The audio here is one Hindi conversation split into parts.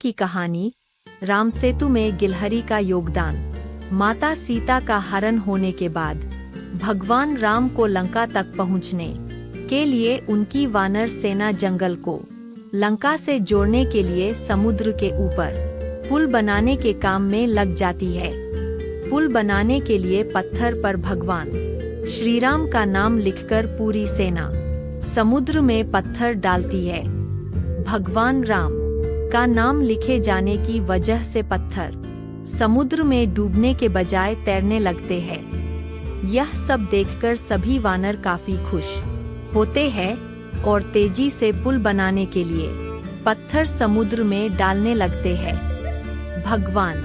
की कहानी। रामसेतु में गिलहरी का योगदान। माता सीता का हरण होने के बाद भगवान राम को लंका तक पहुंचने के लिए उनकी वानर सेना जंगल को लंका से जोड़ने के लिए समुद्र के ऊपर पुल बनाने के काम में लग जाती है। पुल बनाने के लिए पत्थर पर भगवान श्री राम का नाम लिखकर पूरी सेना समुद्र में पत्थर डालती है। भगवान राम का नाम लिखे जाने की वजह से पत्थर समुद्र में डूबने के बजाय तैरने लगते हैं। यह सब देखकर सभी वानर काफी खुश होते हैं और तेजी से पुल बनाने के लिए पत्थर समुद्र में डालने लगते हैं। भगवान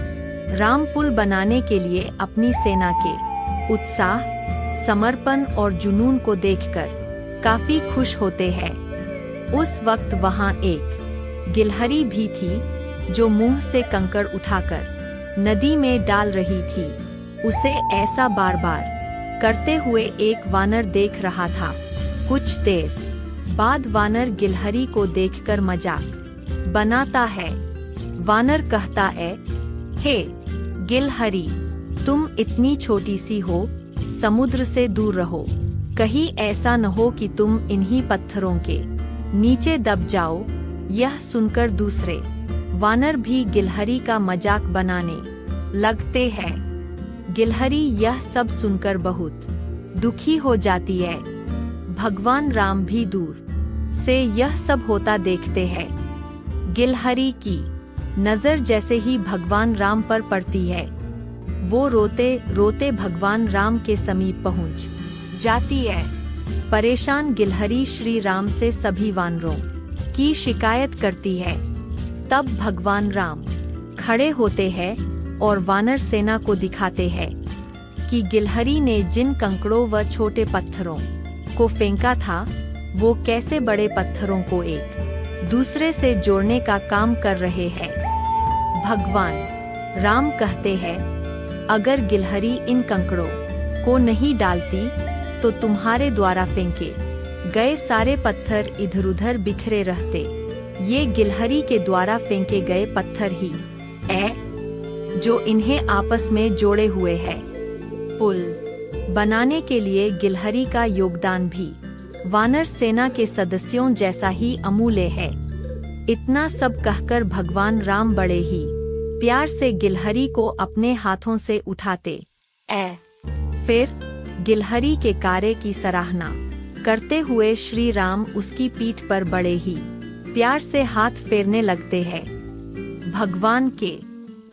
राम पुल बनाने के लिए अपनी सेना के उत्साह, समर्पण और जुनून को देखकर काफी खुश होते हैं। उस वक्त वहां एक गिलहरी भी थी जो मुंह से कंकड़ उठाकर नदी में डाल रही थी। उसे ऐसा बार बार करते हुए एक वानर देख रहा था। कुछ देर बाद वानर गिलहरी को देखकर मजाक बनाता है। वानर कहता है, हे गिलहरी, तुम इतनी छोटी सी हो, समुद्र से दूर रहो। कहीं ऐसा न हो कि तुम इन्हीं पत्थरों के नीचे दब जाओ। यह सुनकर दूसरे वानर भी गिलहरी का मजाक बनाने लगते हैं। गिलहरी यह सब सुनकर बहुत दुखी हो जाती है। भगवान राम भी दूर से यह सब होता देखते हैं। गिलहरी की नजर जैसे ही भगवान राम पर पड़ती है, वो रोते रोते भगवान राम के समीप पहुंच जाती है। परेशान गिलहरी श्री राम से सभी वानरों की शिकायत करती है। तब भगवान राम खड़े होते हैं और वानर सेना को दिखाते हैं कि गिलहरी ने जिन कंकड़ों व छोटे पत्थरों को फेंका था, वो कैसे बड़े पत्थरों को एक दूसरे से जोड़ने का काम कर रहे हैं। भगवान राम कहते हैं, अगर गिलहरी इन कंकड़ों को नहीं डालती तो तुम्हारे द्वारा फेंके गए सारे पत्थर इधर उधर बिखरे रहते। ये गिलहरी के द्वारा फेंके गए पत्थर ही जो इन्हें आपस में जोड़े हुए है। पुल बनाने के लिए गिलहरी का योगदान भी वानर सेना के सदस्यों जैसा ही अमूल्य है। इतना सब कहकर भगवान राम बड़े ही प्यार से गिलहरी को अपने हाथों से उठाते फिर गिलहरी के कार्य की सराहना करते हुए श्री राम उसकी पीठ पर बड़े ही प्यार से हाथ फेरने लगते हैं। भगवान के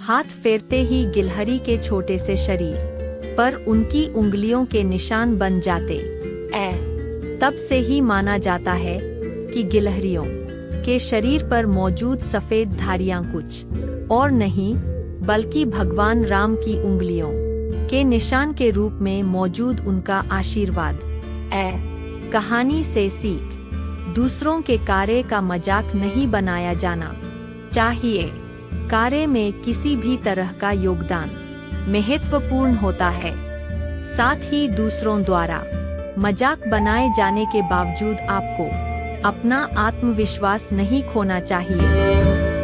हाथ फेरते ही गिलहरी के छोटे से शरीर पर उनकी उंगलियों के निशान बन जाते। तब से ही माना जाता है कि गिलहरियों के शरीर पर मौजूद सफेद धारियां कुछ और नहीं बल्कि भगवान राम की उंगलियों के निशान के रूप में मौजूद उनका आशीर्वाद। कहानी से सीख, दूसरों के कार्य का मजाक नहीं बनाया जाना चाहिए। कार्य में किसी भी तरह का योगदान महत्वपूर्ण होता है। साथ ही दूसरों द्वारा मजाक बनाए जाने के बावजूद आपको अपना आत्मविश्वास नहीं खोना चाहिए।